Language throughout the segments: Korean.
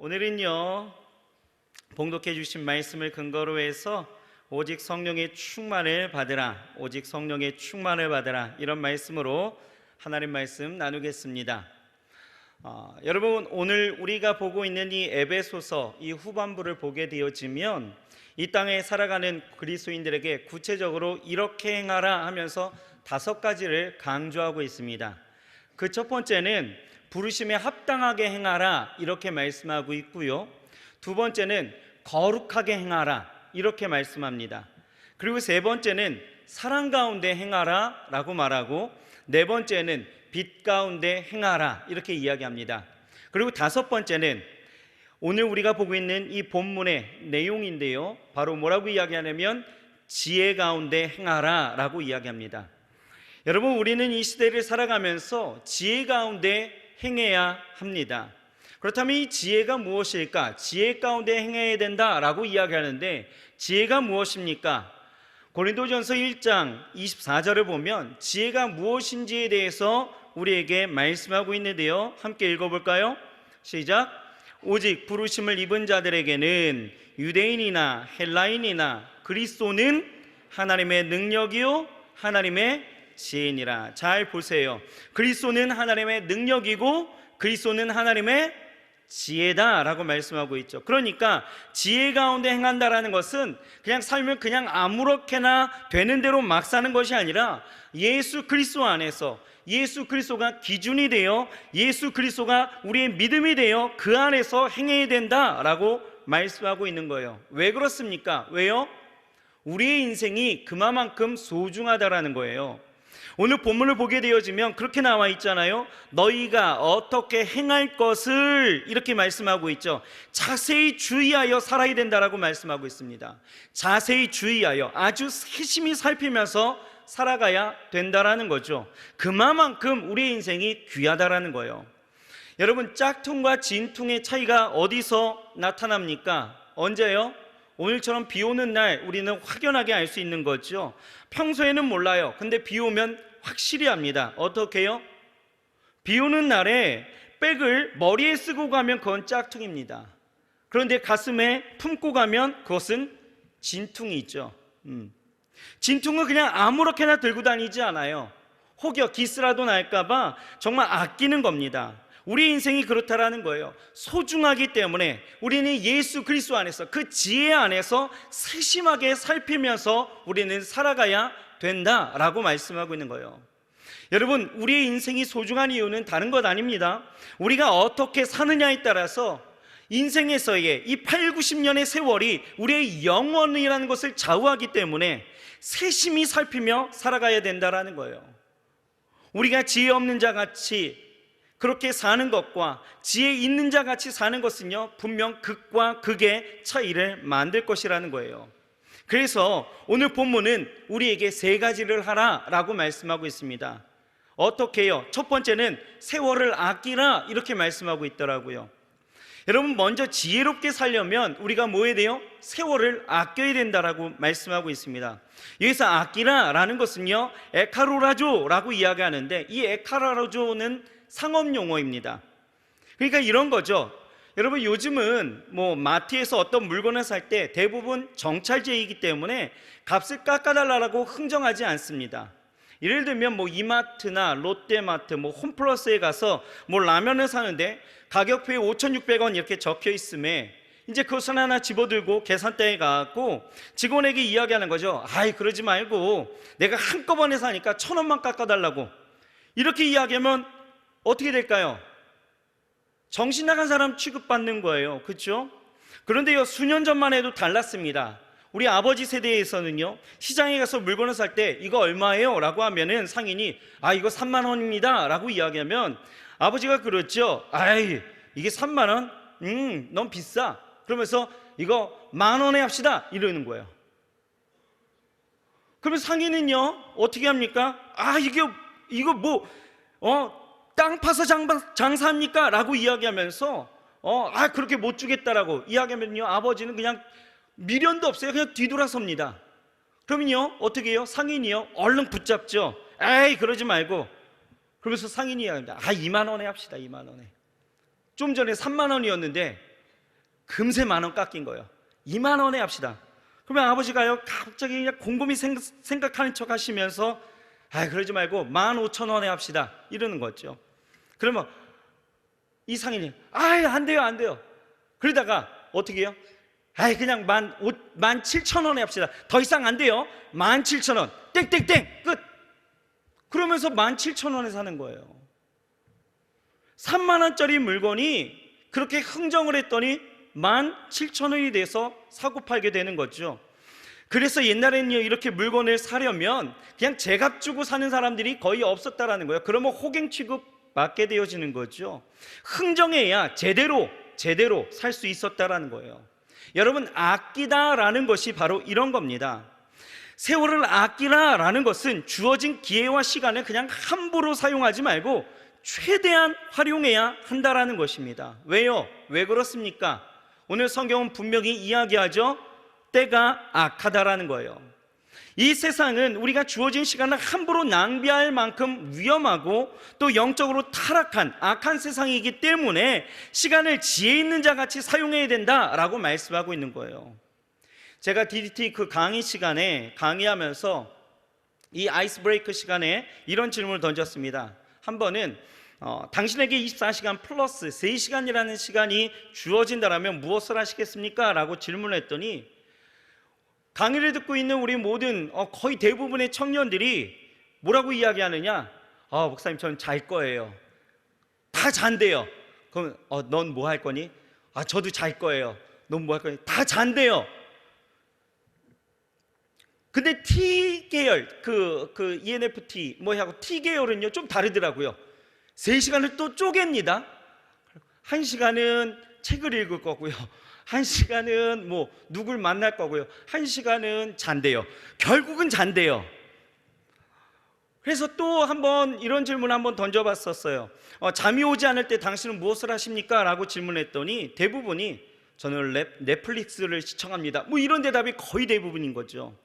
오늘은요, 봉독해 주신 말씀을 근거로 해서 오직 성령의 충만을 받으라, 오직 성령의 충만을 받으라, 이런 말씀으로 하나님 말씀 나누겠습니다. 여러분, 오늘 우리가 보고 있는 이 에베소서 이 후반부를 보게 되어지면 이 땅에 살아가는 그리스도인들에게 구체적으로 이렇게 행하라 하면서 5가지를 강조하고 있습니다. 그 첫 번째는 부르심에 합당하게 행하라, 이렇게 말씀하고 있고요. 두 번째는 거룩하게 행하라, 이렇게 말씀합니다. 그리고 세 번째는 사랑 가운데 행하라 라고 말하고, 네 번째는 빛 가운데 행하라, 이렇게 이야기합니다. 그리고 5번째는 오늘 우리가 보고 있는 이 본문의 내용인데요, 바로 뭐라고 이야기하냐면 지혜 가운데 행하라 라고 이야기합니다. 여러분, 우리는 이 시대를 살아가면서 지혜 가운데 행해야 합니다. 그렇다면 이 지혜가 무엇일까? 지혜 가운데 행해야 된다라고 이야기하는데, 지혜가 무엇입니까? 고린도전서 1장 24절을 보면 지혜가 무엇인지에 대해서 우리에게 말씀하고 있는데요, 함께 읽어볼까요? 시작. 오직 부르심을 입은 자들에게는 유대인이나 헬라인이나 그리스도는 하나님의 능력이요 하나님의 지혜니라. 잘 보세요. 그리스도는 하나님의 능력이고 그리스도는 하나님의 지혜다라고 말씀하고 있죠. 그러니까 지혜 가운데 행한다라는 것은 그냥 삶을 그냥 아무렇게나 되는 대로 막 사는 것이 아니라 예수 그리스도 안에서, 예수 그리스도가 기준이 되어 예수 그리스도가 우리의 믿음이 되어 그 안에서 행해야 된다라고 말씀하고 있는 거예요. 왜 그렇습니까? 왜요? 우리의 인생이 그만큼 소중하다라는 거예요. 오늘 본문을 보게 되어지면 그렇게 나와 있잖아요. 너희가 어떻게 행할 것을, 이렇게 말씀하고 있죠. 자세히 주의하여 살아야 된다라고 말씀하고 있습니다. 자세히 주의하여, 아주 세심히 살피면서 살아가야 된다라는 거죠. 그만큼 우리의 인생이 귀하다라는 거예요. 여러분, 짝퉁과 진퉁의 차이가 어디서 나타납니까? 언제요? 오늘처럼 비 오는 날 우리는 확연하게 알 수 있는 거죠. 평소에는 몰라요. 근데 비 오면 확실히 압니다. 어떻게요? 비 오는 날에 백을 머리에 쓰고 가면 그건 짝퉁입니다. 그런데 가슴에 품고 가면 그것은 진퉁이죠. 진퉁은 그냥 아무렇게나 들고 다니지 않아요. 혹여 기스라도 날까봐 정말 아끼는 겁니다. 우리 인생이 그렇다라는 거예요. 소중하기 때문에 우리는 예수 그리스도 안에서, 그 지혜 안에서 세심하게 살피면서 우리는 살아가야 된다라고 말씀하고 있는 거예요. 여러분, 우리의 인생이 소중한 이유는 다른 것 아닙니다. 우리가 어떻게 사느냐에 따라서 인생에서의 이 8, 90년의 세월이 우리의 영혼이라는 것을 좌우하기 때문에 세심히 살피며 살아가야 된다라는 거예요. 우리가 지혜 없는 자 같이 그렇게 사는 것과 지혜 있는 자 같이 사는 것은요, 분명 극과 극의 차이를 만들 것이라는 거예요. 그래서 오늘 본문은 우리에게 3가지를 하라라고 말씀하고 있습니다. 어떻게 해요? 첫 번째는 세월을 아끼라, 이렇게 말씀하고 있더라고요. 여러분, 먼저 지혜롭게 살려면 우리가 뭐 해야 돼요? 세월을 아껴야 된다라고 말씀하고 있습니다. 여기서 아끼라라는 것은요, 에카로라조라고 이야기하는데, 이 에카로라조는 상업 용어입니다. 그러니까 이런 거죠. 여러분, 요즘은 마트에서 어떤 물건을 살 때 대부분 정찰제이기 때문에 값을 깎아달라고 흥정하지 않습니다. 예를 들면 이마트나 롯데마트, 홈플러스에 가서 라면을 사는데 가격표에 5,600원 이렇게 적혀 있음에 이제 그것을 하나 집어들고 계산대에 가고 직원에게 이야기하는 거죠. 아이, 그러지 말고 내가 한꺼번에 사니까 1,000원만 깎아달라고, 이렇게 이야기하면 어떻게 될까요? 정신 나간 사람 취급받는 거예요. 그렇죠? 그런데요, 수년 전만 해도 달랐습니다. 우리 아버지 세대에서는요, 시장에 가서 물건을 살 때 이거 얼마예요? 라고 하면은 상인이 이거 3만 원입니다 라고 이야기하면 아버지가 그렇죠. 아이, 이게 3만 원? 너무 비싸. 그러면서 이거 10,000원에 합시다, 이러는 거예요. 그러면 상인은요, 어떻게 합니까? 이거 땅 파서 장사합니까? 라고 이야기하면서 그렇게 못 주겠다라고 이야기하면요, 아버지는 그냥 미련도 없어요. 그냥 뒤돌아섭니다. 그러면요, 어떻게 해요? 상인이요, 얼른 붙잡죠. 에이, 그러지 말고. 그러면서 상인이 이야기합니다. 2만 원에 합시다, 2만 원에. 좀 전에 3만 원이었는데 금세 10,000원 깎인 거예요. 20,000원에 합시다. 그러면 아버지가요 갑자기 그냥 곰곰이 생각하는 척 하시면서 그러지 말고 15,000원에 합시다 이러는 거죠. 그러면 이 상인이 안 돼요 안 돼요. 그러다가 어떻게 해요? 그냥 17,000원에 합시다. 더 이상 안 돼요. 17,000원 땡땡땡 끝. 그러면서 17,000원에 사는 거예요. 30,000원짜리 물건이 그렇게 흥정을 했더니 17,000원이 돼서 사고팔게 되는 거죠. 그래서 옛날에는요 이렇게 물건을 사려면 그냥 제값 주고 사는 사람들이 거의 없었다라는 거예요. 그러면 호갱 취급 받게 되어지는 거죠. 흥정해야 제대로 살 수 있었다라는 거예요. 여러분, 아끼다라는 것이 바로 이런 겁니다. 세월을 아끼라라는 것은 주어진 기회와 시간을 그냥 함부로 사용하지 말고 최대한 활용해야 한다라는 것입니다. 왜요? 왜 그렇습니까? 오늘 성경은 분명히 이야기하죠. 때가 악하다라는 거예요. 이 세상은 우리가 주어진 시간을 함부로 낭비할 만큼 위험하고 또 영적으로 타락한 악한 세상이기 때문에 시간을 지혜 있는 자 같이 사용해야 된다라고 말씀하고 있는 거예요. 제가 DDT 그 강의 시간에 강의하면서 이 아이스 브레이크 시간에 이런 질문을 던졌습니다. 한 번은 당신에게 24시간 플러스 3시간이라는 시간이 주어진다면 무엇을 하시겠습니까? 라고 질문을 했더니 강의를 듣고 있는 우리 모든 거의 대부분의 청년들이 뭐라고 이야기하느냐? 목사님 저는 잘 거예요. 다 잔대요. 그럼 넌 뭐 할 거니? 저도 잘 거예요. 넌 뭐 할 거니? 다 잔대요. 근데 T 계열 그 ENFT 하고 T 계열은요 좀 다르더라고요. 3시간을 또 쪼갭니다. 1시간은 책을 읽을 거고요, 1시간은 누굴 만날 거고요, 1시간은 잔대요. 결국은 잔대요. 그래서 또 한번 이런 질문을 한번 던져봤었어요. 잠이 오지 않을 때 당신은 무엇을 하십니까? 라고 질문했더니 대부분이 저는 넷플릭스를 시청합니다. 이런 대답이 거의 대부분인 거죠.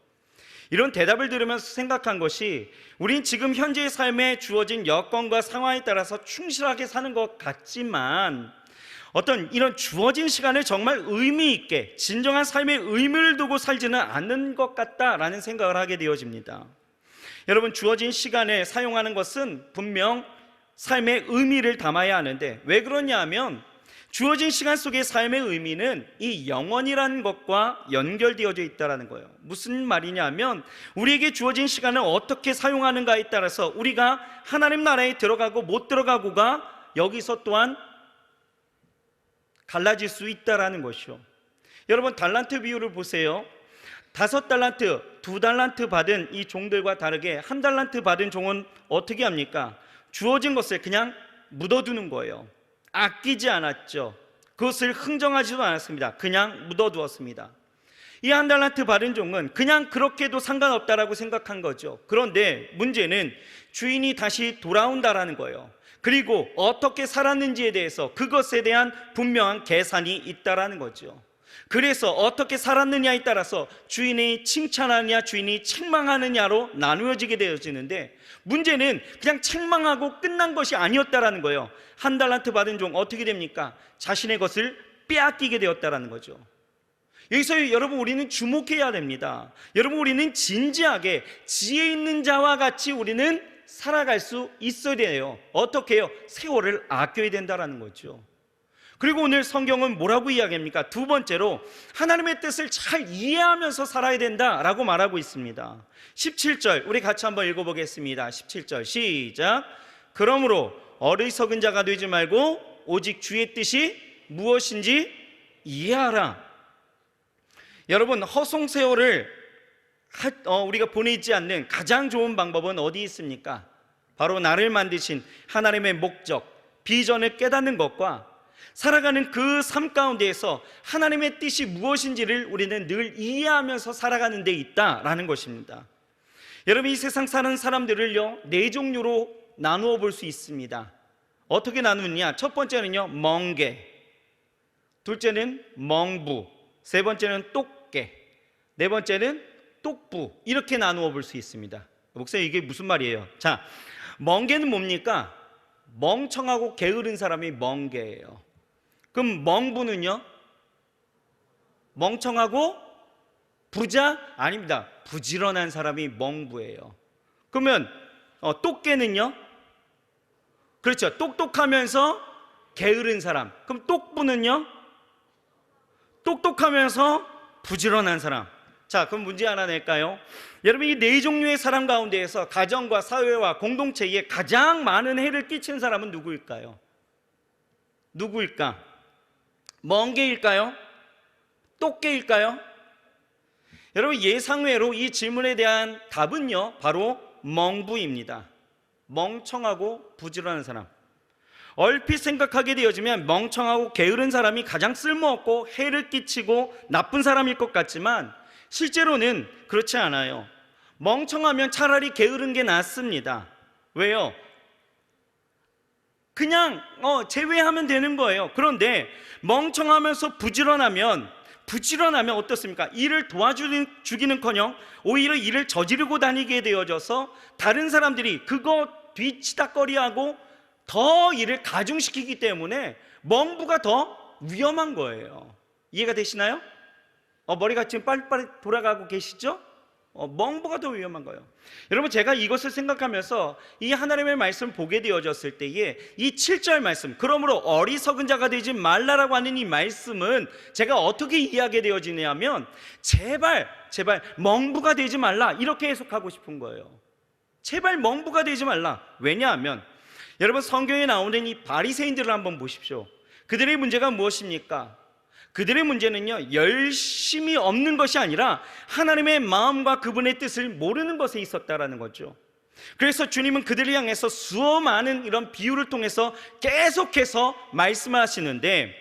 이런 대답을 들으면서 생각한 것이 우린 지금 현재의 삶에 주어진 여건과 상황에 따라서 충실하게 사는 것 같지만 어떤 이런 주어진 시간을 정말 의미 있게 진정한 삶의 의미를 두고 살지는 않는 것 같다라는 생각을 하게 되어집니다. 여러분, 주어진 시간을 사용하는 것은 분명 삶의 의미를 담아야 하는데 왜 그러냐 하면 주어진 시간 속의 삶의 의미는 이 영원이라는 것과 연결되어져 있다는 거예요. 무슨 말이냐 하면 우리에게 주어진 시간을 어떻게 사용하는가에 따라서 우리가 하나님 나라에 들어가고 못 들어가고가 여기서 또한 갈라질 수 있다는 것이요. 여러분, 달란트 비유를 보세요. 5달란트, 2달란트 받은 이 종들과 다르게 1달란트 받은 종은 어떻게 합니까? 주어진 것을 그냥 묻어두는 거예요. 아끼지 않았죠. 그것을 흥정하지도 않았습니다. 그냥 묻어두었습니다. 이 1달란트 받은 종은 그냥 그렇게도 상관없다라고 생각한 거죠. 그런데 문제는 주인이 다시 돌아온다라는 거예요. 그리고 어떻게 살았는지에 대해서 그것에 대한 분명한 계산이 있다라는 거죠. 그래서 어떻게 살았느냐에 따라서 주인이 칭찬하느냐 주인이 책망하느냐로 나누어지게 되어지는데 문제는 그냥 책망하고 끝난 것이 아니었다라는 거예요. 1달란트 받은 종 어떻게 됩니까? 자신의 것을 빼앗기게 되었다라는 거죠. 여기서 여러분 우리는 주목해야 됩니다. 여러분, 우리는 진지하게 지혜 있는 자와 같이 우리는 살아갈 수 있어야 돼요. 어떻게 해요? 세월을 아껴야 된다라는 거죠. 그리고 오늘 성경은 뭐라고 이야기합니까? 두 번째로 하나님의 뜻을 잘 이해하면서 살아야 된다라고 말하고 있습니다. 17절 우리 같이 한번 읽어보겠습니다. 17절 시작. 그러므로 어리석은 자가 되지 말고 오직 주의 뜻이 무엇인지 이해하라. 여러분, 허송세월을 우리가 보내지 않는 가장 좋은 방법은 어디 있습니까? 바로 나를 만드신 하나님의 목적, 비전을 깨닫는 것과 살아가는 그 삶 가운데에서 하나님의 뜻이 무엇인지를 우리는 늘 이해하면서 살아가는 데 있다라는 것입니다. 여러분, 이 세상 사는 사람들을요 4종류로 나누어 볼 수 있습니다. 어떻게 나누느냐? 첫 번째는요 멍게, 둘째는 멍부, 세 번째는 똑개, 네 번째는 똑부, 이렇게 나누어 볼 수 있습니다. 목사님, 이게 무슨 말이에요? 자, 멍게는 뭡니까? 멍청하고 게으른 사람이 멍게예요. 그럼 멍부는요? 멍청하고 부자? 아닙니다. 부지런한 사람이 멍부예요. 그러면 똑개는요? 그렇죠. 똑똑하면서 게으른 사람. 그럼 똑부는요? 똑똑하면서 부지런한 사람. 자, 그럼 문제 하나 낼까요? 여러분, 이 네 종류의 사람 가운데에서 가정과 사회와 공동체에 가장 많은 해를 끼치는 사람은 누구일까요? 누구일까? 멍개일까요? 똑개일까요? 여러분, 예상외로 이 질문에 대한 답은요, 바로 멍부입니다. 멍청하고 부지런한 사람. 얼핏 생각하게 되어지면 멍청하고 게으른 사람이 가장 쓸모없고 해를 끼치고 나쁜 사람일 것 같지만 실제로는 그렇지 않아요. 멍청하면 차라리 게으른 게 낫습니다. 왜요? 그냥 제외하면 되는 거예요. 그런데 멍청하면서 부지런하면 어떻습니까? 일을 도와주기는커녕 오히려 일을 저지르고 다니게 되어져서 다른 사람들이 그거 뒤치다꺼리하고 더 일을 가중시키기 때문에 멍부가 더 위험한 거예요. 이해가 되시나요? 머리가 지금 빨리빨리 돌아가고 계시죠? 멍부가 더 위험한 거예요. 여러분, 제가 이것을 생각하면서 이 하나님의 말씀을 보게 되어졌을 때에 이 7절 말씀, 그러므로 어리석은 자가 되지 말라라고 하는 이 말씀은 제가 어떻게 이해하게 되어지냐면 제발 멍부가 되지 말라, 이렇게 해석하고 싶은 거예요. 제발 멍부가 되지 말라. 왜냐하면 여러분, 성경에 나오는 이 바리새인들을 한번 보십시오. 그들의 문제가 무엇입니까? 그들의 문제는요, 열심이 없는 것이 아니라 하나님의 마음과 그분의 뜻을 모르는 것에 있었다라는 거죠. 그래서 주님은 그들을 향해서 수많은 이런 비유를 통해서 계속해서 말씀하시는데,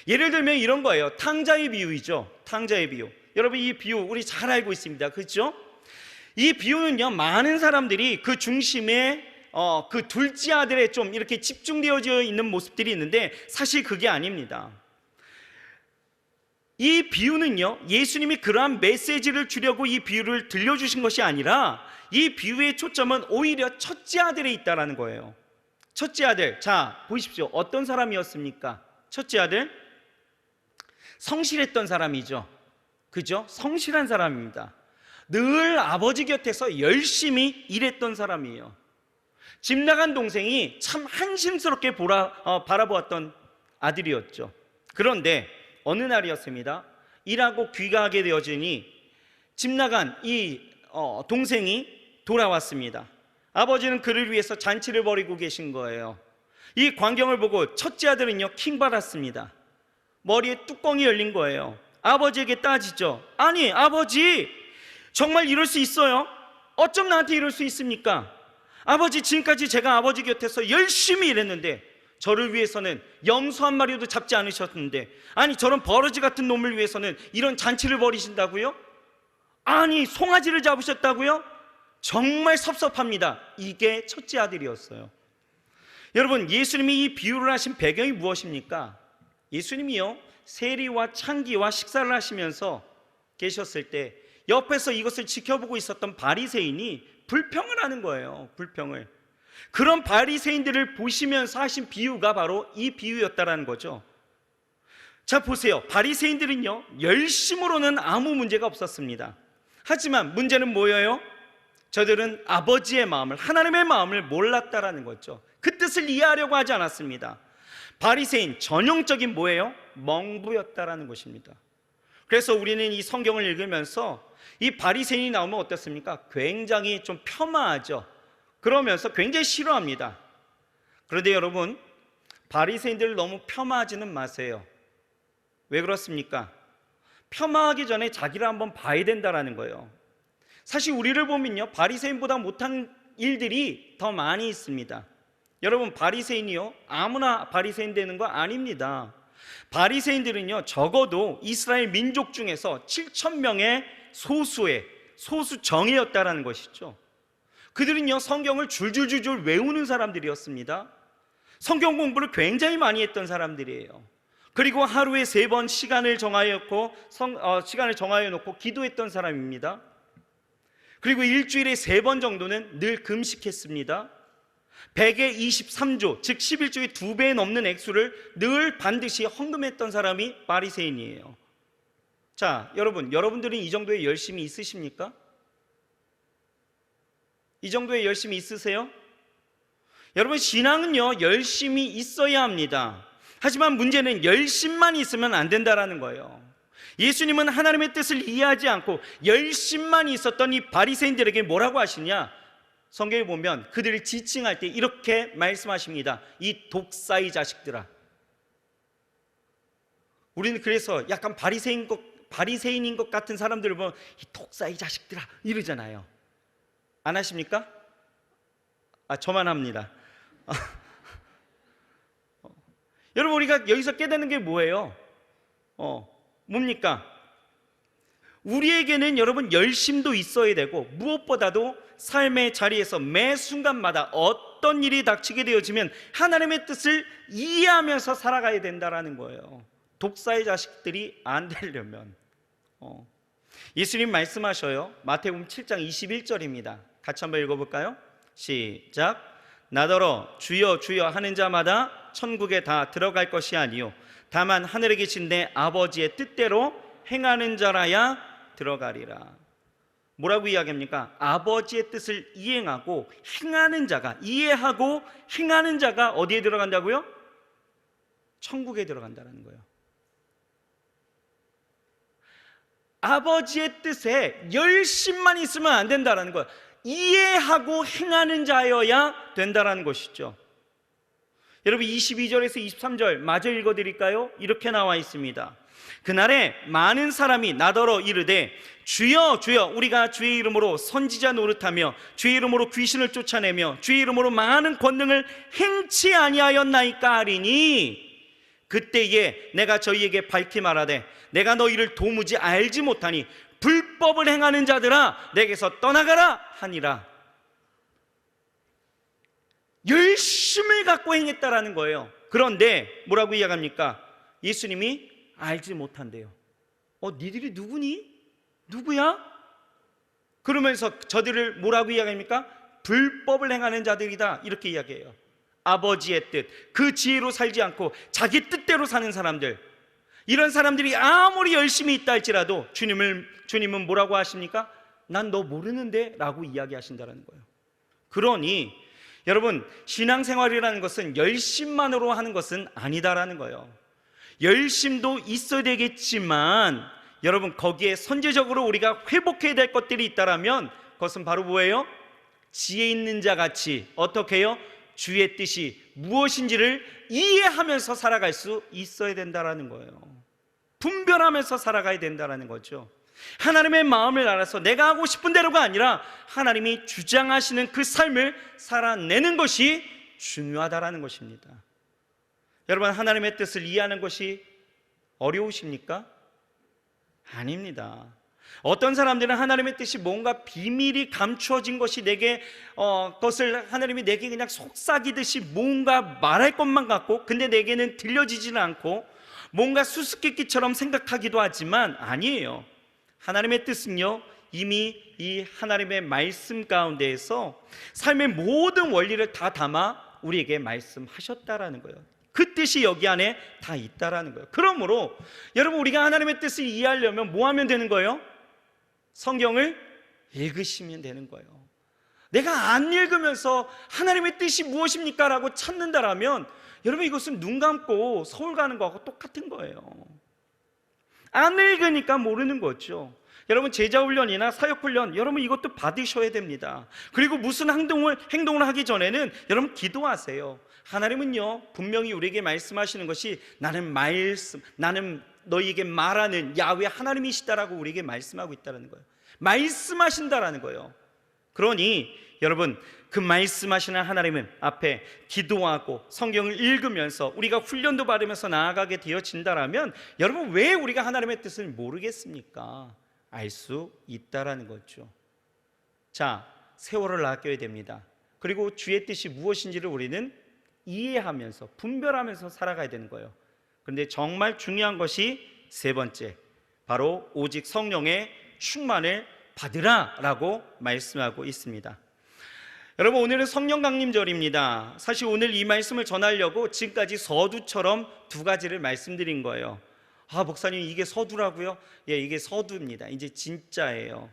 예를 들면 이런 거예요. 탕자의 비유이죠. 탕자의 비유. 여러분, 이 비유 우리 잘 알고 있습니다. 그렇죠? 이 비유는요, 많은 사람들이 그 중심에 그 둘째 아들에 좀 이렇게 집중되어져 있는 모습들이 있는데 사실 그게 아닙니다. 이 비유는요, 예수님이 그러한 메시지를 주려고 이 비유를 들려주신 것이 아니라 이 비유의 초점은 오히려 첫째 아들에 있다라는 거예요. 첫째 아들, 자 보십시오. 어떤 사람이었습니까? 첫째 아들, 성실했던 사람이죠. 그죠? 성실한 사람입니다. 늘 아버지 곁에서 열심히 일했던 사람이에요. 집 나간 동생이 참 한심스럽게 바라보았던 아들이었죠. 그런데 어느 날이었습니다. 일하고 귀가하게 되어지니 집 나간 이 동생이 돌아왔습니다. 아버지는 그를 위해서 잔치를 벌이고 계신 거예요. 이 광경을 보고 첫째 아들은요, 킹받았습니다. 머리에 뚜껑이 열린 거예요. 아버지에게 따지죠. 아니 아버지, 정말 이럴 수 있어요? 어쩜 나한테 이럴 수 있습니까? 아버지, 지금까지 제가 아버지 곁에서 열심히 일했는데 저를 위해서는 염소 한 마리도 잡지 않으셨는데, 아니 저런 버러지 같은 놈을 위해서는 이런 잔치를 벌이신다고요? 아니 송아지를 잡으셨다고요? 정말 섭섭합니다. 이게 첫째 아들이었어요. 여러분, 예수님이 이 비유를 하신 배경이 무엇입니까? 예수님이요, 세리와 창기와 식사를 하시면서 계셨을 때 옆에서 이것을 지켜보고 있었던 바리새인이 불평을 하는 거예요. 불평을. 그런 바리새인들을 보시면서 하신 비유가 바로 이 비유였다라는 거죠. 자 보세요. 바리새인들은요, 열심으로는 아무 문제가 없었습니다. 하지만 문제는 뭐예요? 저들은 아버지의 마음을, 하나님의 마음을 몰랐다라는 거죠. 그 뜻을 이해하려고 하지 않았습니다. 바리새인 전형적인 뭐예요? 멍부였다라는 것입니다. 그래서 우리는 이 성경을 읽으면서 이 바리새인이 나오면 어떻습니까? 굉장히 좀 폄하하죠. 그러면서 굉장히 싫어합니다. 그런데 여러분, 바리새인들을 너무 폄하하지는 마세요. 왜 그렇습니까? 폄하하기 전에 자기를 한번 봐야 된다는 거예요. 사실 우리를 보면요, 바리새인보다 못한 일들이 더 많이 있습니다. 여러분, 바리새인이요, 아무나 바리새인 되는 거 아닙니다. 바리새인들은요, 적어도 이스라엘 민족 중에서 7,000명의 소수 정예였다라는 것이죠. 그들은요, 성경을 줄줄줄줄 외우는 사람들이었습니다. 성경 공부를 굉장히 많이 했던 사람들이에요. 그리고 하루에 3번 시간을 정하여 놓고 기도했던 사람입니다. 그리고 일주일에 3번 정도는 늘 금식했습니다. 100의 23조, 즉 11조의 2배 넘는 액수를 늘 반드시 헌금했던 사람이 바리새인이에요. 자, 여러분들은 이 정도의 열심이 있으십니까? 이 정도의 열심이 있으세요? 여러분, 신앙은요, 열심이 있어야 합니다. 하지만 문제는 열심만 있으면 안 된다라는 거예요. 예수님은 하나님의 뜻을 이해하지 않고 열심만 있었던 이 바리새인들에게 뭐라고 하시냐? 성경에 보면 그들을 지칭할 때 이렇게 말씀하십니다. 이 독사의 자식들아. 우리는 그래서 약간 바리새인인 것 같은 사람들을 보면 이 독사의 자식들아 이러잖아요. 안 하십니까? 저만 합니다. 여러분, 우리가 여기서 깨닫는 게 뭐예요? 뭡니까? 우리에게는 여러분 열심도 있어야 되고, 무엇보다도 삶의 자리에서 매 순간마다 어떤 일이 닥치게 되어지면 하나님의 뜻을 이해하면서 살아가야 된다라는 거예요. 독사의 자식들이 안 되려면. 예수님 말씀하셔요. 마태복음 7장 21절입니다. 같이 한번 읽어볼까요? 시작. 나더러 주여 주여 하는 자마다 천국에 다 들어갈 것이 아니요 다만 하늘에 계신 내 아버지의 뜻대로 행하는 자라야 들어가리라. 뭐라고 이야기합니까? 아버지의 뜻을 이행하고 행하는 자가, 이해하고 행하는 자가 어디에 들어간다고요? 천국에 들어간다는 거예요. 아버지의 뜻에 열심만 있으면 안 된다는 거예요. 이해하고 행하는 자여야 된다는 것이죠. 여러분, 22절에서 23절 마저 읽어드릴까요? 이렇게 나와 있습니다. 그날에 많은 사람이 나더러 이르되 주여 주여 우리가 주의 이름으로 선지자 노릇하며 주의 이름으로 귀신을 쫓아내며 주의 이름으로 많은 권능을 행치 아니하였나이까 하리니 그때에 내가 저희에게 밝히 말하되 내가 너희를 도무지 알지 못하니 불법을 행하는 자들아 내게서 떠나가라 하니라. 열심을 갖고 행했다라는 거예요. 그런데 뭐라고 이야기합니까? 예수님이 알지 못한대요. 니들이 누구니? 누구야? 그러면서 저들을 뭐라고 이야기합니까? 불법을 행하는 자들이다 이렇게 이야기해요. 아버지의 뜻, 그 지혜로 살지 않고 자기 뜻대로 사는 사람들, 이런 사람들이 아무리 열심히 있다 할지라도 주님은 뭐라고 하십니까? 난 너 모르는데 라고 이야기하신다는 거예요. 그러니 여러분, 신앙생활이라는 것은 열심만으로 하는 것은 아니다라는 거예요. 열심도 있어야 되겠지만 여러분, 거기에 선제적으로 우리가 회복해야 될 것들이 있다라면 그것은 바로 뭐예요? 지혜 있는 자 같이 어떻게 해요? 주의 뜻이 무엇인지를 이해하면서 살아갈 수 있어야 된다라는 거예요. 분별하면서 살아가야 된다라는 거죠. 하나님의 마음을 알아서 내가 하고 싶은 대로가 아니라 하나님이 주장하시는 그 삶을 살아내는 것이 중요하다라는 것입니다. 여러분, 하나님의 뜻을 이해하는 것이 어려우십니까? 아닙니다. 어떤 사람들은 하나님의 뜻이 뭔가 비밀이 감추어진 것이 내게 그것을 하나님이 내게 그냥 속삭이듯이 뭔가 말할 것만 같고 근데 내게는 들려지지는 않고 뭔가 수수께끼처럼 생각하기도 하지만 아니에요. 하나님의 뜻은요, 이미 이 하나님의 말씀 가운데에서 삶의 모든 원리를 다 담아 우리에게 말씀하셨다라는 거예요. 그 뜻이 여기 안에 다 있다라는 거예요. 그러므로 여러분, 우리가 하나님의 뜻을 이해하려면 뭐 하면 되는 거예요? 성경을 읽으시면 되는 거예요. 내가 안 읽으면서 하나님의 뜻이 무엇입니까? 라고 찾는다라면 여러분, 이것은 눈 감고 서울 가는 거하고 똑같은 거예요. 안 읽으니까 모르는 거죠. 여러분, 제자훈련이나 사역훈련 여러분 이것도 받으셔야 됩니다. 그리고 무슨 행동을 하기 전에는 여러분 기도하세요. 하나님은요 분명히 우리에게 말씀하시는 것이 나는 너희에게 말하는 야훼 하나님이시다라고 우리에게 말씀하고 있다는 거예요. 말씀하신다라는 거예요. 그러니 여러분, 그 말씀하시는 하나님은 앞에 기도하고 성경을 읽으면서 우리가 훈련도 받으면서 나아가게 되어진다라면 여러분, 왜 우리가 하나님의 뜻을 모르겠습니까? 알 수 있다라는 거죠. 자, 세월을 아껴야 됩니다. 그리고 주의 뜻이 무엇인지를 우리는 이해하면서 분별하면서 살아가야 되는 거예요. 그런데 정말 중요한 것이 세 번째, 바로 오직 성령의 충만을 받으라 라고 말씀하고 있습니다. 여러분, 오늘은 성령 강림절입니다. 사실 오늘 이 말씀을 전하려고 지금까지 서두처럼 두 가지를 말씀드린 거예요. 아, 목사님 이게 서두라고요? 예, 이게 서두입니다. 이제 진짜예요.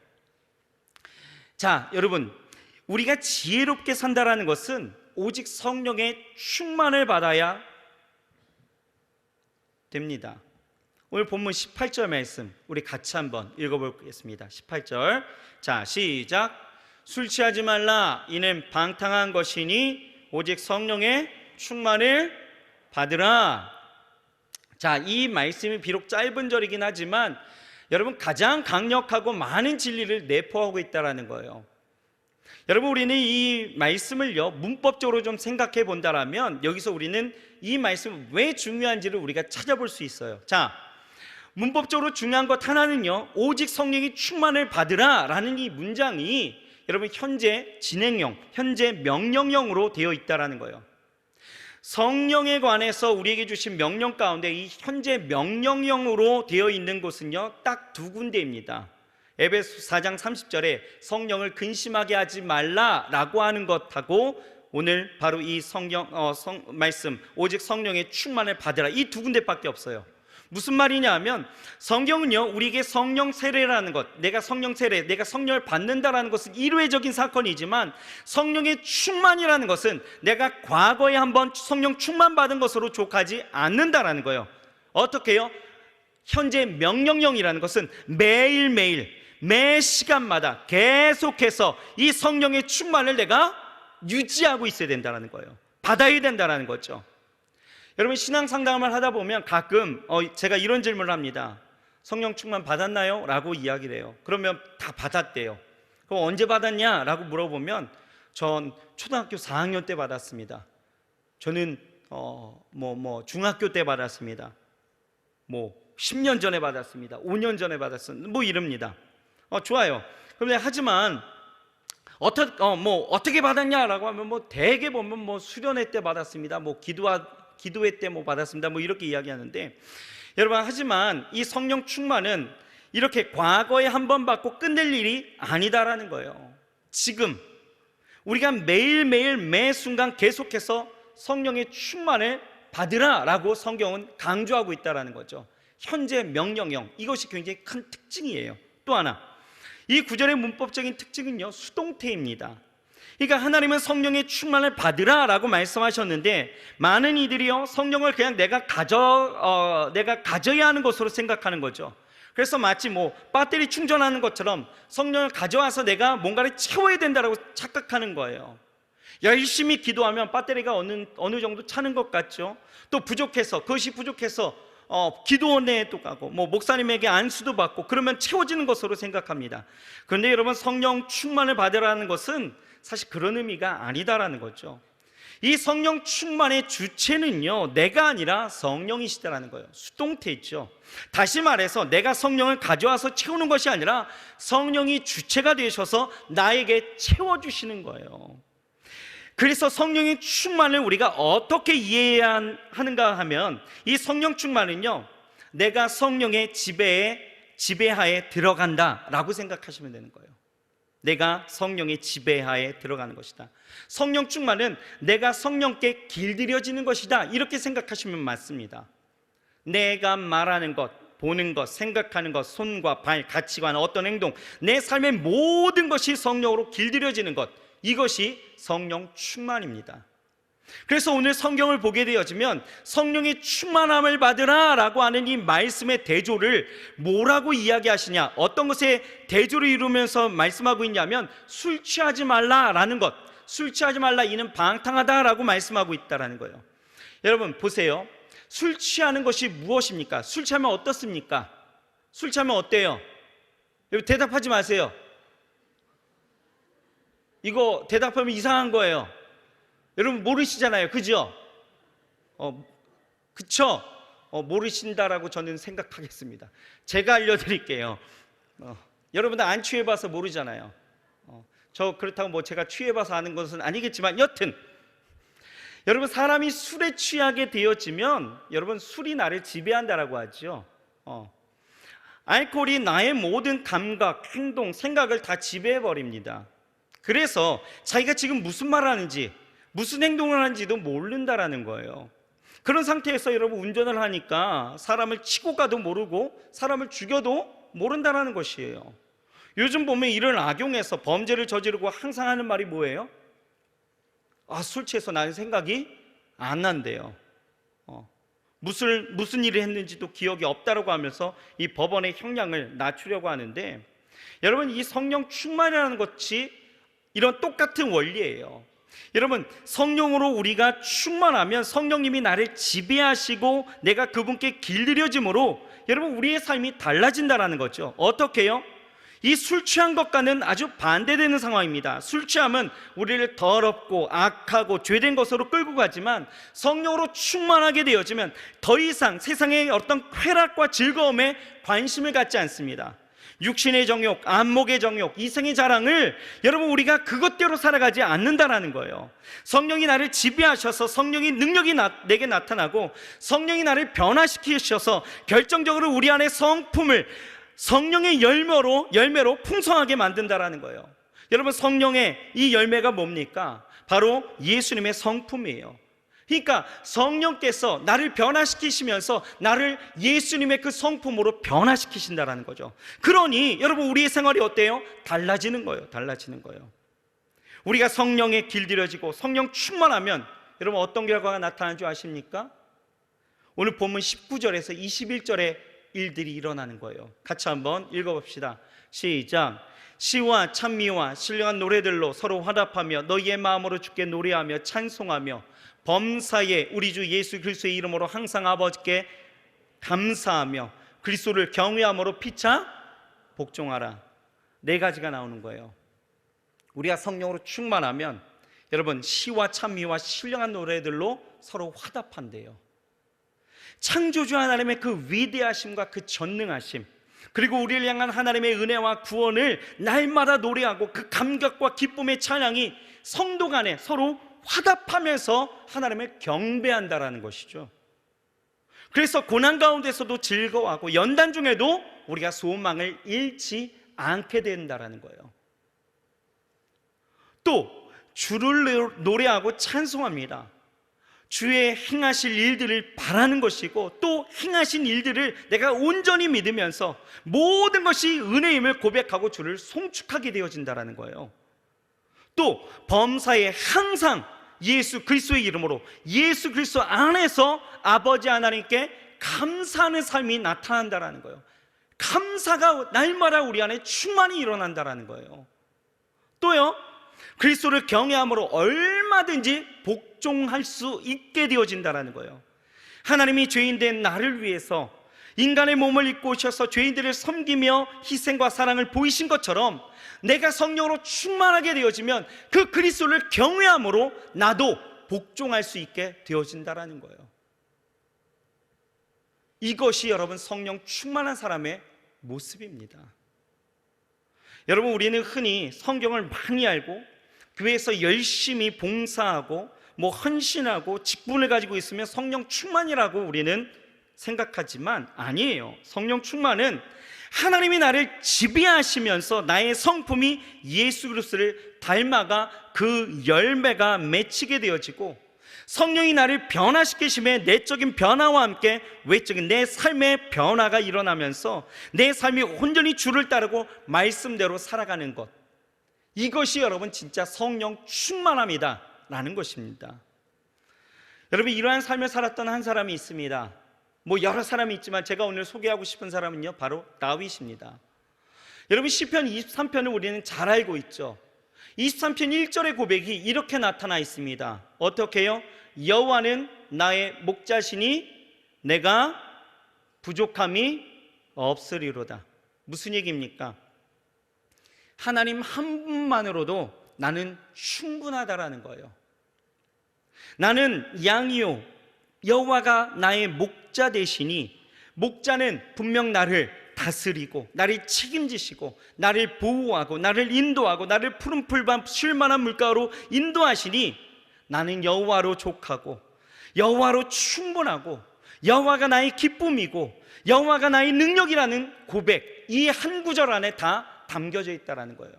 자, 여러분, 우리가 지혜롭게 산다라는 것은 오직 성령의 충만을 받아야 됩니다. 오늘 본문 18절 말씀 우리 같이 한번 읽어보겠습니다. 18절, 자, 시작. 술 취하지 말라. 이는 방탕한 것이니 오직 성령의 충만을 받으라. 자, 이 말씀이 비록 짧은 절이긴 하지만 여러분, 가장 강력하고 많은 진리를 내포하고 있다는 거예요. 여러분, 우리는 이 말씀을요 문법적으로 좀 생각해 본다라면 여기서 우리는 이 말씀이 왜 중요한지를 우리가 찾아볼 수 있어요. 자, 문법적으로 중요한 것 하나는요, 오직 성령이 충만을 받으라 라는 이 문장이 여러분 현재 진행형, 현재 명령형으로 되어 있다는 거예요. 성령에 관해서 우리에게 주신 명령 가운데 이 현재 명령형으로 되어 있는 곳은요 딱 두 군데입니다. 에베소 4장 30절에 성령을 근심하게 하지 말라라고 하는 것하고 오늘 바로 이 말씀 오직 성령의 충만을 받으라, 이 두 군데밖에 없어요. 무슨 말이냐 하면 성경은요 우리에게 성령 세례라는 것, 내가 성령 세례, 내가 성령을 받는다라는 것은 일회적인 사건이지만 성령의 충만이라는 것은 내가 과거에 한번 성령 충만 받은 것으로 족하지 않는다라는 거예요. 어떻게 해요? 현재 명령형이라는 것은 매일매일 매 시간마다 계속해서 이 성령의 충만을 내가 유지하고 있어야 된다는 거예요. 받아야 된다는 거죠. 여러분, 신앙 상담을 하다 보면 가끔 제가 이런 질문을 합니다. 성령 충만 받았나요? 라고 이야기를 해요. 그러면 다 받았대요. 그럼 언제 받았냐? 라고 물어보면 전 초등학교 4학년 때 받았습니다. 저는 중학교 때 받았습니다. 10년 전에 받았습니다. 5년 전에 받았습니다. 이럽니다. 좋아요. 그런데 하지만 어떻게 받았냐라고 하면 대개 보면 수련회 때 받았습니다. 기도회 때 받았습니다. 이렇게 이야기하는데, 여러분, 하지만 이 성령 충만은 이렇게 과거에 한 번 받고 끝낼 일이 아니다라는 거예요. 지금 우리가 매일매일 매 순간 계속해서 성령의 충만을 받으라라고 성경은 강조하고 있다라는 거죠. 현재 명령형, 이것이 굉장히 큰 특징이에요. 또 하나, 이 구절의 문법적인 특징은요 수동태입니다. 그러니까 하나님은 성령의 충만을 받으라라고 말씀하셨는데 많은 이들이요 성령을 그냥 내가 가져야 하는 것으로 생각하는 거죠. 그래서 마치 배터리 충전하는 것처럼 성령을 가져와서 내가 뭔가를 채워야 된다고 착각하는 거예요. 열심히 기도하면 배터리가 어느 정도 차는 것 같죠. 또 그것이 부족해서 기도원에도 가고 목사님에게 안수도 받고 그러면 채워지는 것으로 생각합니다. 그런데 여러분, 성령 충만을 받으라는 것은 사실 그런 의미가 아니다라는 거죠. 이 성령 충만의 주체는요 내가 아니라 성령이시다라는 거예요. 수동태 있죠. 다시 말해서 내가 성령을 가져와서 채우는 것이 아니라 성령이 주체가 되셔서 나에게 채워주시는 거예요. 그래서 성령의 충만을 우리가 어떻게 이해해야 하는가 하면 이 성령 충만은요 내가 성령의 지배하에 들어간다라고 생각하시면 되는 거예요. 내가 성령의 지배하에 들어가는 것이다. 성령 충만은 내가 성령께 길들여지는 것이다, 이렇게 생각하시면 맞습니다. 내가 말하는 것, 보는 것, 생각하는 것, 손과 발, 가치관, 어떤 행동, 내 삶의 모든 것이 성령으로 길들여지는 것, 이것이 성령 충만입니다. 그래서 오늘 성경을 보게 되어지면 성령의 충만함을 받으라 라고 하는 이 말씀의 대조를 뭐라고 이야기하시냐, 어떤 것에 대조를 이루면서 말씀하고 있냐면 술 취하지 말라라는 것, 술 취하지 말라, 이는 방탕하다라고 말씀하고 있다라는 거예요. 여러분 보세요. 술 취하는 것이 무엇입니까? 술 취하면 어떻습니까? 술 취하면 어때요? 여러분 대답하지 마세요. 이거 대답하면 이상한 거예요. 여러분 모르시잖아요, 그죠? 그쵸? 모르신다라고 저는 생각하겠습니다. 제가 알려드릴게요. 여러분들 안 취해봐서 모르잖아요. 저 그렇다고 제가 취해봐서 아는 것은 아니겠지만 여튼 여러분, 사람이 술에 취하게 되어지면 여러분 술이 나를 지배한다라고 하죠. 알코올이 나의 모든 감각, 행동, 생각을 다 지배해버립니다. 그래서 자기가 지금 무슨 말을 하는지 무슨 행동을 하는지도 모른다라는 거예요. 그런 상태에서 여러분 운전을 하니까 사람을 치고 가도 모르고 사람을 죽여도 모른다는 것이에요. 요즘 보면 이를 악용해서 범죄를 저지르고 항상 하는 말이 뭐예요? 술 취해서 나는 생각이 안 난대요. 무슨 일을 했는지도 기억이 없다라고 하면서 이 법원의 형량을 낮추려고 하는데, 여러분 이 성령 충만이라는 것이 이런 똑같은 원리예요. 여러분 성령으로 우리가 충만하면 성령님이 나를 지배하시고 내가 그분께 길들여짐으로 여러분 우리의 삶이 달라진다는 거죠. 어떻게 해요? 이 술 취한 것과는 아주 반대되는 상황입니다. 술 취함은 우리를 더럽고 악하고 죄된 것으로 끌고 가지만 성령으로 충만하게 되어지면 더 이상 세상의 어떤 쾌락과 즐거움에 관심을 갖지 않습니다. 육신의 정욕, 안목의 정욕, 이생의 자랑을 여러분 우리가 그것대로 살아가지 않는다라는 거예요. 성령이 나를 지배하셔서 성령의 능력이 내게 나타나고 성령이 나를 변화시키셔서 결정적으로 우리 안에 성품을 성령의 열매로 풍성하게 만든다라는 거예요. 여러분 성령의 이 열매가 뭡니까? 바로 예수님의 성품이에요. 그러니까 성령께서 나를 변화시키시면서 나를 예수님의 그 성품으로 변화시키신다라는 거죠. 그러니 여러분 우리의 생활이 어때요? 달라지는 거예요. 달라지는 거예요. 우리가 성령에 길들여지고 성령 충만하면 여러분 어떤 결과가 나타나는 줄 아십니까? 오늘 본문 19절에서 21절에 일들이 일어나는 거예요. 같이 한번 읽어봅시다. 시작. 시와 찬미와 신령한 노래들로 서로 화답하며 너희의 마음으로 주께 노래하며 찬송하며 범사에 우리 주 예수 그리스도의 이름으로 항상 아버지께 감사하며 그리스도를 경외함으로 피차 복종하라. 네 가지가 나오는 거예요. 우리가 성령으로 충만하면 여러분 시와 찬미와 신령한 노래들로 서로 화답한대요. 창조주 하나님의 그 위대하심과 그 전능하심, 그리고 우리를 향한 하나님의 은혜와 구원을 날마다 노래하고 그 감격과 기쁨의 찬양이 성도 간에 서로 화답하면서 하나님을 경배한다라는 것이죠. 그래서 고난 가운데서도 즐거워하고 연단 중에도 우리가 소망을 잃지 않게 된다라는 거예요. 또 주를 노래하고 찬송합니다. 주의 행하실 일들을 바라는 것이고 또 행하신 일들을 내가 온전히 믿으면서 모든 것이 은혜임을 고백하고 주를 송축하게 되어진다는 거예요. 또 범사에 항상 예수 그리스도의 이름으로 예수 그리스도 안에서 아버지 하나님께 감사하는 삶이 나타난다는 거예요. 감사가 날마다 우리 안에 충만히 일어난다는 거예요. 또요, 그리스도를 경외함으로 얼마든지 복종할 수 있게 되어진다는 거예요. 하나님이 죄인된 나를 위해서 인간의 몸을 입고 오셔서 죄인들을 섬기며 희생과 사랑을 보이신 것처럼 내가 성령으로 충만하게 되어지면 그 그리스도를 경외함으로 나도 복종할 수 있게 되어진다는 거예요. 이것이 여러분 성령 충만한 사람의 모습입니다. 여러분 우리는 흔히 성경을 많이 알고 교회에서 열심히 봉사하고 헌신하고 직분을 가지고 있으면 성령 충만이라고 우리는 생각하지만 아니에요. 성령 충만은 하나님이 나를 지배하시면서 나의 성품이 예수 그리스도를 닮아가 그 열매가 맺히게 되어지고 성령이 나를 변화시키심에 내적인 변화와 함께 외적인 내 삶의 변화가 일어나면서 내 삶이 온전히 주를 따르고 말씀대로 살아가는 것, 이것이 여러분 진짜 성령 충만함이다 라는 것입니다. 여러분 이러한 삶을 살았던 한 사람이 있습니다. 여러 사람이 있지만 제가 오늘 소개하고 싶은 사람은요 바로 다윗입니다. 여러분 시편 23편을 우리는 잘 알고 있죠. 23편 1절의 고백이 이렇게 나타나 있습니다. 어떻게 해요? 여호와는 나의 목자시니 내가 부족함이 없으리로다. 무슨 얘기입니까? 하나님 한 분만으로도 나는 충분하다라는 거예요. 나는 양이요 여호와가 나의 목자 되시니, 목자는 분명 나를 다스리고 나를 책임지시고 나를 보호하고 나를 인도하고 나를 푸른 풀밭 쉴만한 물가로 인도하시니 나는 여호와로 족하고 여호와로 충분하고 여호와가 나의 기쁨이고 여호와가 나의 능력이라는 고백, 이 한 구절 안에 다 담겨져 있다는 거예요.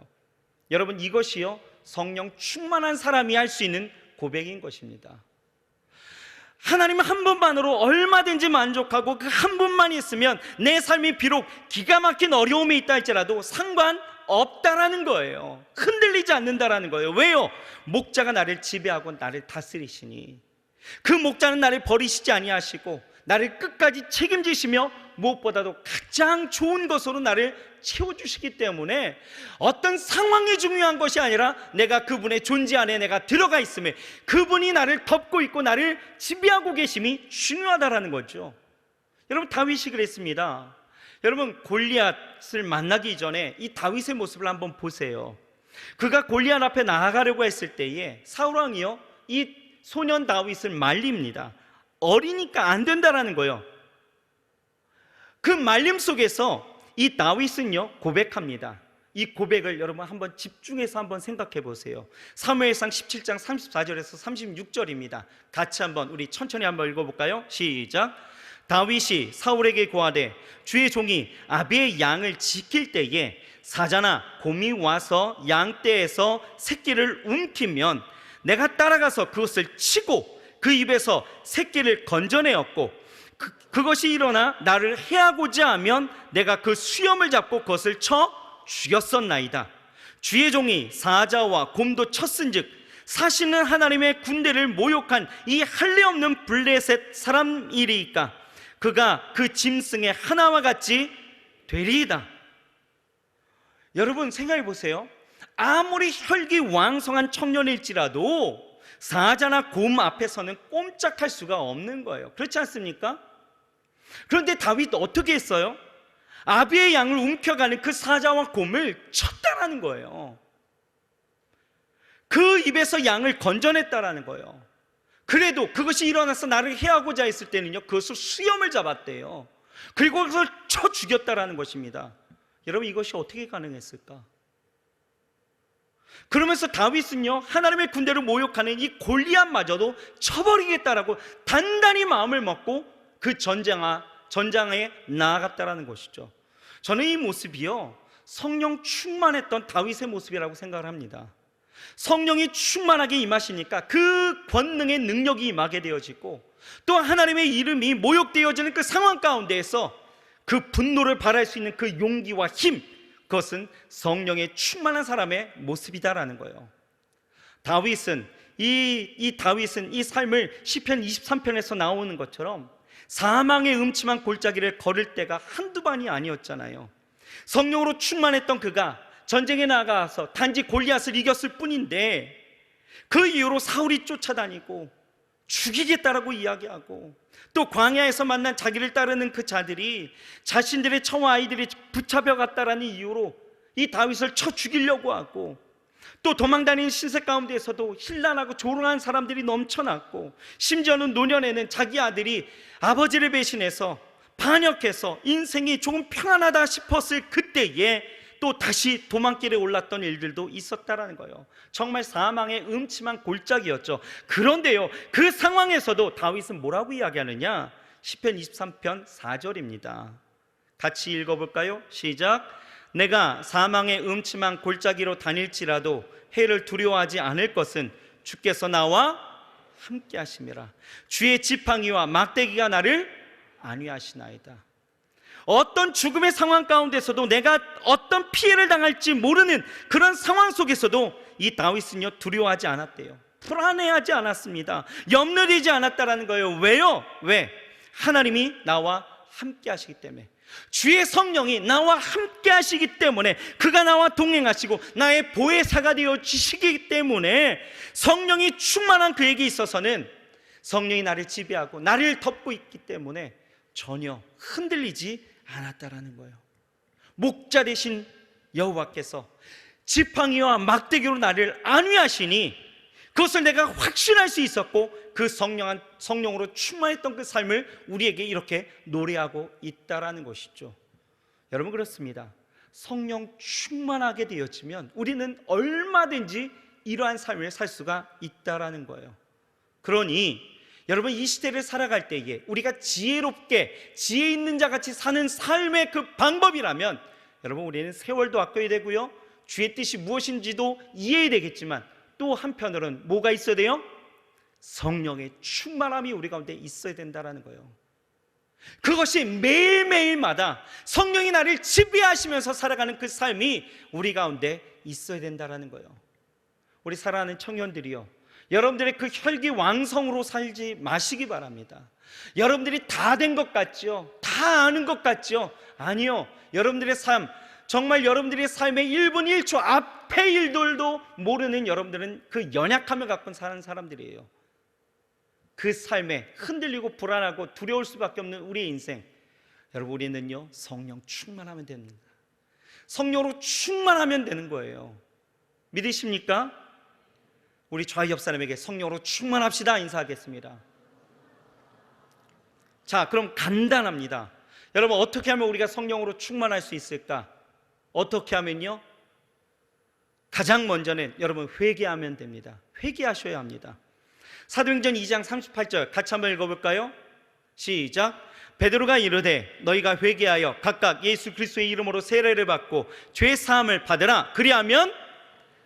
여러분 이것이요 성령 충만한 사람이 할 수 있는 고백인 것입니다. 하나님 한 분만으로 얼마든지 만족하고 그 한 분만 있으면 내 삶이 비록 기가 막힌 어려움이 있다 할지라도 상관없다라는 거예요. 흔들리지 않는다라는 거예요. 왜요? 목자가 나를 지배하고 나를 다스리시니, 그 목자는 나를 버리시지 아니하시고 나를 끝까지 책임지시며 무엇보다도 가장 좋은 것으로 나를 채워주시기 때문에 어떤 상황이 중요한 것이 아니라 내가 그분의 존재 안에 내가 들어가 있음에 그분이 나를 덮고 있고 나를 지배하고 계심이 중요하다라는 거죠. 여러분, 다윗이 그랬습니다. 여러분, 골리앗을 만나기 전에 이 다윗의 모습을 한번 보세요. 그가 골리앗 앞에 나아가려고 했을 때에 사울왕이요, 이 소년 다윗을 말립니다. 어리니까 안 된다라는 거예요. 그 말림 속에서 이 다윗은요 고백합니다. 이 고백을 여러분 한번 집중해서 한번 생각해 보세요. 사무엘상 17장 34절에서 36절입니다. 같이 한번 우리 천천히 한번 읽어볼까요? 시작. 다윗이 사울에게 고하되 주의 종이 아비의 양을 지킬 때에 사자나 곰이 와서 양떼에서 새끼를 움키면 내가 따라가서 그것을 치고 그 입에서 새끼를 건져내었고 그것이 일어나 나를 해하고자 하면 내가 그 수염을 잡고 그것을 쳐 죽였었나이다. 주의 종이 사자와 곰도 쳤은즉 사시는 하나님의 군대를 모욕한 이 할례 없는 블레셋 사람이리이까 그가 그 짐승의 하나와 같이 되리이다. 여러분 생각해 보세요. 아무리 혈기왕성한 청년일지라도 사자나 곰 앞에서는 꼼짝할 수가 없는 거예요. 그렇지 않습니까? 그런데 다윗도 어떻게 했어요? 아비의 양을 움켜가는 그 사자와 곰을 쳤다라는 거예요. 그 입에서 양을 건져냈다라는 거예요. 그래도 그것이 일어나서 나를 해하고자 했을 때는요, 그것을 수염을 잡았대요. 그리고 그것을 쳐 죽였다라는 것입니다. 여러분, 이것이 어떻게 가능했을까? 그러면서 다윗은요 하나님의 군대를 모욕하는 이 골리앗마저도 쳐버리겠다라고 단단히 마음을 먹고 그 전장에 나아갔다라는 것이죠. 저는 이 모습이요 성령 충만했던 다윗의 모습이라고 생각을 합니다. 성령이 충만하게 임하시니까 그 권능의 능력이 임하게 되어지고 또 하나님의 이름이 모욕되어지는 그 상황 가운데에서 그 분노를 발할 수 있는 그 용기와 힘, 그것은 성령의 충만한 사람의 모습이다라는 거예요. 다윗은 이 삶을 시편 23편에서 나오는 것처럼 사망의 음침한 골짜기를 걸을 때가 한두 번이 아니었잖아요. 성령으로 충만했던 그가 전쟁에 나가서 단지 골리앗을 이겼을 뿐인데 그 이후로 사울이 쫓아다니고 죽이겠다라고 이야기하고 또 광야에서 만난 자기를 따르는 그 자들이 자신들의 처와 아이들이 붙잡혀갔다라는 이유로 이 다윗을 쳐 죽이려고 하고 또 도망다니는 신세 가운데에서도 힐난하고 조롱한 사람들이 넘쳐났고 심지어는 노년에는 자기 아들이 아버지를 배신해서 반역해서 인생이 조금 평안하다 싶었을 그때에 또 다시 도망길에 올랐던 일들도 있었다라는 거예요. 정말 사망의 음침한 골짜기였죠. 그런데요 그 상황에서도 다윗은 뭐라고 이야기하느냐? 시편 23편 4절입니다. 같이 읽어볼까요? 시작. 내가 사망의 음침한 골짜기로 다닐지라도 해를 두려워하지 않을 것은 주께서 나와 함께 하심이라. 주의 지팡이와 막대기가 나를 안위하시나이다. 어떤 죽음의 상황 가운데서도 내가 어떤 피해를 당할지 모르는 그런 상황 속에서도 이 다윗은요 두려워하지 않았대요. 불안해하지 않았습니다. 염려되지 않았다라는 거예요. 왜요? 왜? 하나님이 나와 함께 하시기 때문에, 주의 성령이 나와 함께 하시기 때문에, 그가 나와 동행하시고 나의 보혜사가 되어 주시기 때문에 성령이 충만한 그에게 있어서는 성령이 나를 지배하고 나를 덮고 있기 때문에 전혀 흔들리지 않았다라는 거예요. 목자 되신 여호와께서 지팡이와 막대기로 나를 안위하시니 그것을 내가 확신할 수 있었고 그 성령으로 충만했던 그 삶을 우리에게 이렇게 노래하고 있다라는 것이죠. 여러분, 그렇습니다. 성령 충만하게 되어지면 우리는 얼마든지 이러한 삶을 살 수가 있다라는 거예요. 그러니 여러분, 이 시대를 살아갈 때에 우리가 지혜롭게 지혜 있는 자 같이 사는 삶의 그 방법이라면, 여러분, 우리는 세월도 아껴야 되고요, 주의 뜻이 무엇인지도 이해해야 되겠지만 또 한편으로는 뭐가 있어야 돼요? 성령의 충만함이 우리 가운데 있어야 된다는 거예요. 그것이 매일매일마다 성령이 나를 지배하시면서 살아가는 그 삶이 우리 가운데 있어야 된다는 거예요. 우리 사랑하는 청년들이요, 여러분들의 그 혈기왕성으로 살지 마시기 바랍니다. 여러분들이 다 된 것 같죠? 다 아는 것 같죠? 아니요. 여러분들의 삶, 정말 여러분들의 삶의 1분 1초 앞의 일들도 모르는 여러분들은 그 연약함을 갖고 사는 사람들이에요. 그 삶에 흔들리고 불안하고 두려울 수밖에 없는 우리의 인생, 여러분, 우리는요 성령 충만하면 됩니다. 성령으로 충만하면 되는 거예요. 믿으십니까? 우리 좌우 옆 사람에게 성령으로 충만합시다 인사하겠습니다. 자, 그럼 간단합니다. 여러분, 어떻게 하면 우리가 성령으로 충만할 수 있을까? 어떻게 하면요? 가장 먼저는 여러분 회개하면 됩니다. 회개하셔야 합니다. 사도행전 2장 38절 같이 한번 읽어볼까요? 시작. 베드로가 이르되 너희가 회개하여 각각 예수 그리스도의 이름으로 세례를 받고 죄 사함을 받으라. 그리하면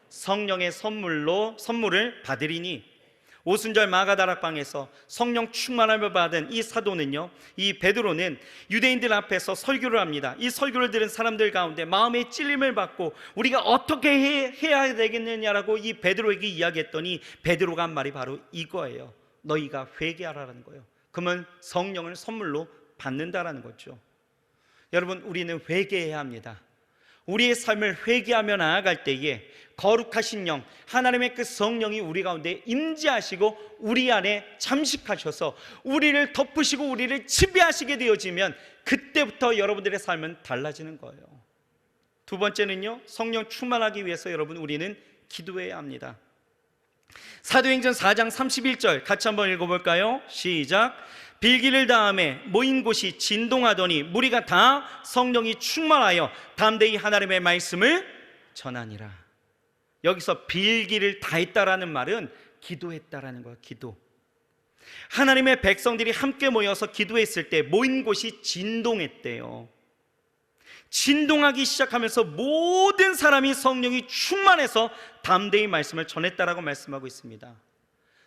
성령의 선물을 받으리니. 오순절 마가다락방에서 성령 충만함을 받은 이 사도는요, 이 베드로는 유대인들 앞에서 설교를 합니다. 이 설교를 들은 사람들 가운데 마음의 찔림을 받고 우리가 어떻게 해야 되겠느냐라고 이 베드로에게 이야기했더니 베드로가 한 말이 바로 이거예요. 너희가 회개하라는 거예요. 그러면 성령을 선물로 받는다라는 거죠. 여러분, 우리는 회개해야 합니다. 우리의 삶을 회개하며 나아갈 때에 거룩하신 영, 하나님의 그 성령이 우리 가운데 임재하시고 우리 안에 잠식하셔서 우리를 덮으시고 우리를 지배하시게 되어지면 그때부터 여러분들의 삶은 달라지는 거예요. 두 번째는요, 성령 충만하기 위해서 여러분 우리는 기도해야 합니다. 사도행전 4장 31절 같이 한번 읽어볼까요? 시작. 빌기를 다음에 모인 곳이 진동하더니 무리가 다 성령이 충만하여 담대히 하나님의 말씀을 전하니라. 여기서 빌기를 다했다라는 말은 기도했다라는 거예요. 기도. 하나님의 백성들이 함께 모여서 기도했을 때 모인 곳이 진동했대요. 진동하기 시작하면서 모든 사람이 성령이 충만해서 담대히 말씀을 전했다라고 말씀하고 있습니다.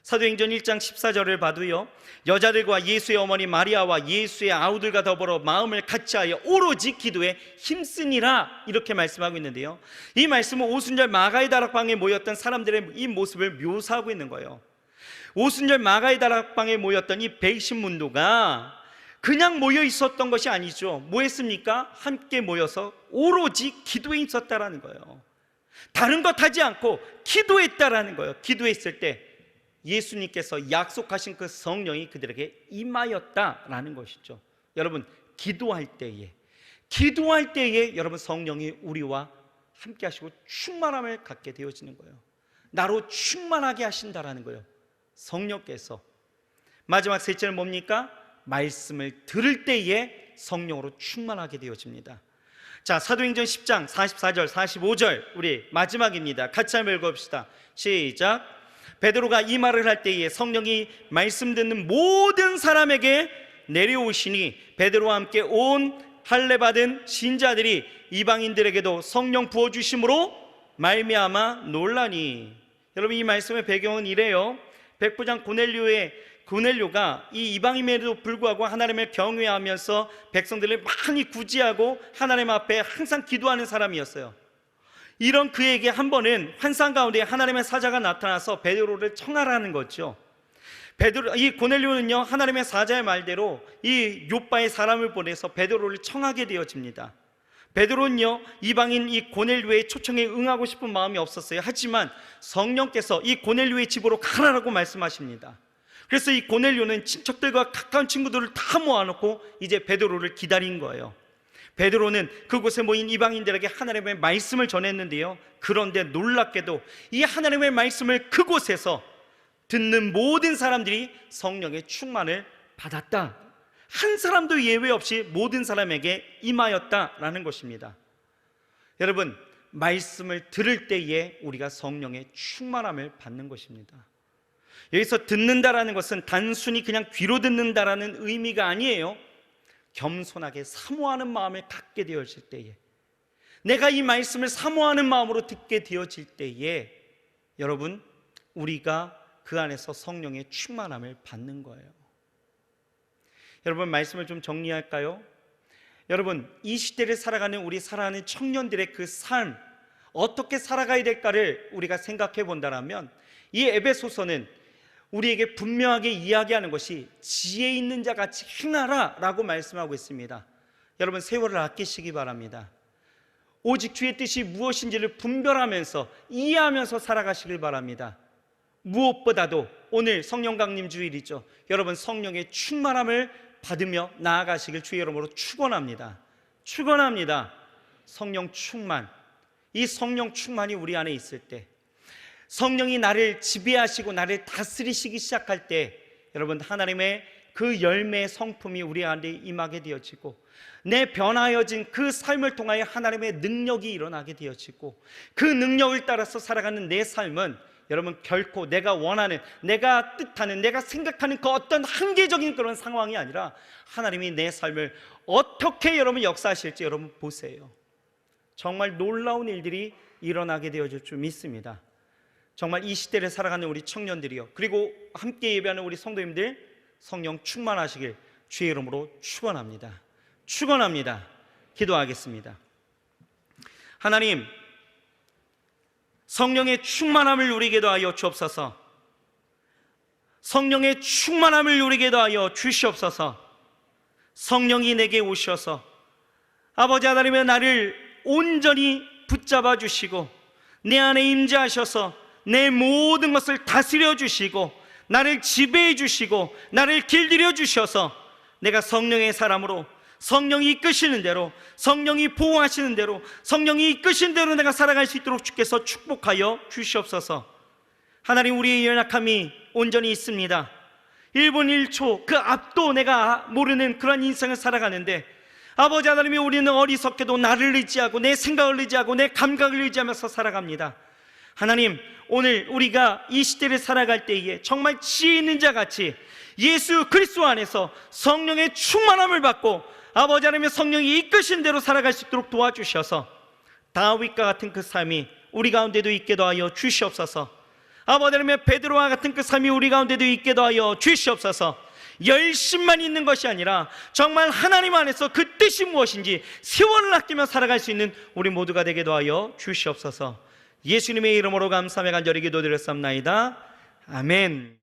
사도행전 1장 14절을 봐도요, 여자들과 예수의 어머니 마리아와 예수의 아우들과 더불어 마음을 같이하여 오로지 기도에 힘쓰니라 이렇게 말씀하고 있는데요, 이 말씀은 오순절 마가의 다락방에 모였던 사람들의 이 모습을 묘사하고 있는 거예요. 오순절 마가의 다락방에 모였던 이 120문도가 그냥 모여 있었던 것이 아니죠. 뭐 했습니까? 함께 모여서 오로지 기도에 있었다라는 거예요. 다른 것 하지 않고 기도했다라는 거예요. 기도했을 때 예수님께서 약속하신 그 성령이 그들에게 임하였다라는 것이죠. 여러분, 기도할 때에 여러분 성령이 우리와 함께 하시고 충만함을 갖게 되어지는 거예요. 나로 충만하게 하신다라는 거예요. 성령께서. 마지막 셋째는 뭡니까? 말씀을 들을 때에 성령으로 충만하게 되어집니다. 자, 사도행전 10장 44절 45절 우리 마지막입니다. 같이 한번 읽어봅시다. 시작. 베드로가 이 말을 할 때에 성령이 말씀 듣는 모든 사람에게 내려오시니 베드로와 함께 온 할례 받은 신자들이 이방인들에게도 성령 부어주심으로 말미암아 놀라니. 여러분, 이 말씀의 배경은 이래요. 백부장 고넬료가 이 이방인에도 불구하고 하나님을 경외하면서 백성들을 많이 구제하고 하나님 앞에 항상 기도하는 사람이었어요. 이런 그에게 한 번은 환상 가운데 하나님의 사자가 나타나서 베드로를 청하라는 거죠. 이 고넬료는요, 하나님의 사자의 말대로 이 욥바의 사람을 보내서 베드로를 청하게 되어집니다. 베드로는요, 이방인 이 고넬료의 초청에 응하고 싶은 마음이 없었어요. 하지만 성령께서 이 고넬료의 집으로 가라라고 말씀하십니다. 그래서 이 고넬료는 친척들과 가까운 친구들을 다 모아놓고 이제 베드로를 기다린 거예요. 베드로는 그곳에 모인 이방인들에게 하나님의 말씀을 전했는데요, 그런데 놀랍게도 이 하나님의 말씀을 그곳에서 듣는 모든 사람들이 성령의 충만을 받았다. 한 사람도 예외 없이 모든 사람에게 임하였다라는 것입니다. 여러분, 말씀을 들을 때에 우리가 성령의 충만함을 받는 것입니다. 여기서 듣는다라는 것은 단순히 그냥 귀로 듣는다라는 의미가 아니에요. 겸손하게 사모하는 마음을 갖게 되어질 때에, 내가 이 말씀을 사모하는 마음으로 듣게 되어질 때에 여러분, 우리가 그 안에서 성령의 충만함을 받는 거예요. 여러분, 말씀을 좀 정리할까요? 여러분, 이 시대를 살아가는 우리 사랑하는 청년들의 그 삶, 어떻게 살아가야 될까를 우리가 생각해 본다면, 이 에베소서는 우리에게 분명하게 이야기하는 것이 지혜 있는 자 같이 행하라 라고 말씀하고 있습니다. 여러분, 세월을 아끼시기 바랍니다. 오직 주의 뜻이 무엇인지를 분별하면서 이해하면서 살아가시길 바랍니다. 무엇보다도 오늘 성령 강림 주일이죠. 여러분, 성령의 충만함을 받으며 나아가시길 주의 이름으로 축원합니다. 축원합니다. 성령 충만, 이 성령 충만이 우리 안에 있을 때, 성령이 나를 지배하시고 나를 다스리시기 시작할 때, 여러분, 하나님의 그 열매의 성품이 우리 안에 임하게 되어지고, 내 변화여진 그 삶을 통하여 하나님의 능력이 일어나게 되어지고, 그 능력을 따라서 살아가는 내 삶은 여러분 결코 내가 원하는, 내가 뜻하는, 내가 생각하는 그 어떤 한계적인 그런 상황이 아니라 하나님이 내 삶을 어떻게 여러분 역사하실지 여러분 보세요. 정말 놀라운 일들이 일어나게 되어질 줄 믿습니다. 정말 이 시대를 살아가는 우리 청년들이요, 그리고 함께 예배하는 우리 성도님들, 성령 충만하시길 주의 이름으로 축원합니다. 축원합니다. 기도하겠습니다. 하나님, 성령의 충만함을 누리게 하여 주옵소서. 성령의 충만함을 누리게 하여 주시옵소서. 성령이 내게 오셔서 아버지 하나님의 나를 온전히 붙잡아 주시고 내 안에 임재하셔서 내 모든 것을 다스려 주시고 나를 지배해 주시고 나를 길들여 주셔서 내가 성령의 사람으로, 성령이 이끄시는 대로, 성령이 보호하시는 대로, 성령이 이끄신 대로 내가 살아갈 수 있도록 주께서 축복하여 주시옵소서. 하나님, 우리의 연약함이 온전히 있습니다. 1분 1초 그 앞도 내가 모르는 그런 인생을 살아가는데, 아버지 하나님이 우리는 어리석게도 나를 의지하고 내 생각을 의지하고 내 감각을 의지하면서 살아갑니다. 하나님, 오늘 우리가 이 시대를 살아갈 때에 정말 지혜 있는 자 같이 예수 그리스도 안에서 성령의 충만함을 받고 아버지 하나님의 성령이 이끄신 대로 살아갈 수 있도록 도와주셔서 다윗과 같은 그 삶이 우리 가운데도 있게 하여 주시옵소서. 아버지 하나님의 베드로와 같은 그 삶이 우리 가운데도 있게 하여 주시옵소서. 열심만 있는 것이 아니라 정말 하나님 안에서 그 뜻이 무엇인지 세월을 아끼며 살아갈 수 있는 우리 모두가 되게 하여 주시옵소서. 예수님의 이름으로 감사하며 간절히 기도드렸사옵나이다. 아멘.